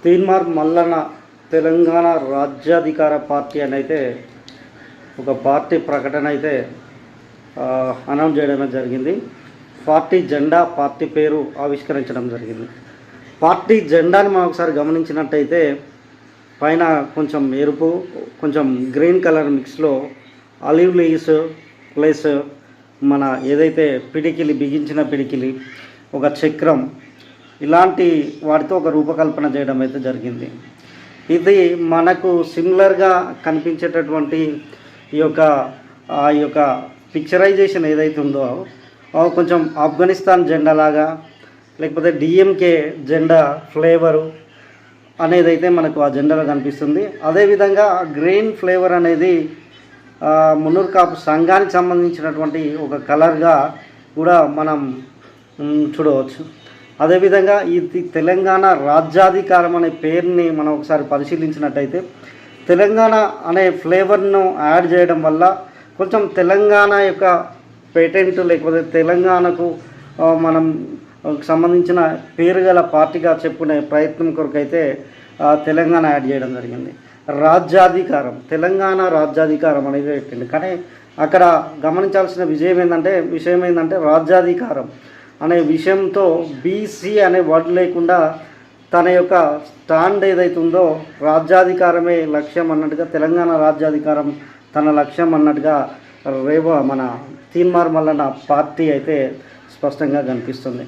తీన్మార్ మల్లన్న తెలంగాణ రాజ్యాధికార పార్టీ అని అయితే ఒక పార్టీ ప్రకటన అయితే అనౌన్స్ చేయడం జరిగింది. పార్టీ జెండా, పార్టీ పేరు ఆవిష్కరించడం జరిగింది. పార్టీ జెండాని మనం ఒకసారి గమనించినట్టయితే పైన కొంచెం ఎరుపు, కొంచెం గ్రీన్ కలర్ మిక్స్లో ఆలివ్ లీవ్స్ ప్లస్ మన ఏదైతే పిడికిలి, బిగించిన పిడికిలి, ఒక చక్రం, ఇలాంటి వాటితో ఒక రూపకల్పన చేయడం అయితే జరిగింది. ఇది మనకు సిమిలర్గా కనిపించేటటువంటి ఈ యొక్క పిక్చరైజేషన్ ఏదైతే ఉందో కొంచెం ఆఫ్ఘనిస్తాన్ జెండా లాగా, లేకపోతే డిఎంకే జెండా ఫ్లేవరు అనేది అయితే మనకు ఆ జెండాలో కనిపిస్తుంది. అదేవిధంగా గ్రీన్ ఫ్లేవర్ అనేది మున్నూరు కాపు సంఘానికి సంబంధించినటువంటి ఒక కలర్గా కూడా మనం చూడవచ్చు. అదేవిధంగా ఈ తెలంగాణ రాజ్యాధికారం అనే పేరుని మనం ఒకసారి పరిశీలించినట్టయితే తెలంగాణ అనే ఫ్లేవర్ను యాడ్ చేయడం వల్ల కొంచెం తెలంగాణ యొక్క పేటెంట్, లేకపోతే తెలంగాణకు మనం సంబంధించిన పేరు గల పార్టీగా చెప్పుకునే ప్రయత్నం కొరకైతే తెలంగాణ యాడ్ చేయడం జరిగింది. రాజ్యాధికారం, తెలంగాణ రాజ్యాధికారం అనేది పెట్టింది. కానీ అక్కడ గమనించాల్సిన విషయం ఏంటంటే రాజ్యాధికారం అనే విషయంతో బీసీ అనే వర్డ్ లేకుండా తన యొక్క స్టాండ్ ఏదైతే ఉందో రాజ్యాధికారమే లక్ష్యం అన్నట్టుగా, తెలంగాణ రాజ్యాధికారం తన లక్ష్యం అన్నట్టుగా మన తీన్మార్ మల్లన్న పార్టీ అయితే స్పష్టంగా కనిపిస్తుంది.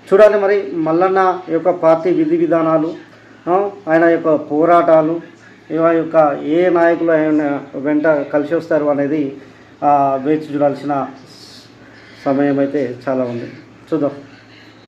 చూడాలి మరి మల్లన్న యొక్క పార్టీ విధి విధానాలు, ఆయన యొక్క పోరాటాలు, ఏ నాయకులు ఆయన వెంట కలిసి వస్తారు అనేది వేచి చూడాల్సిన సమయం అయితే చాలా ఉంది. చూద్దాం.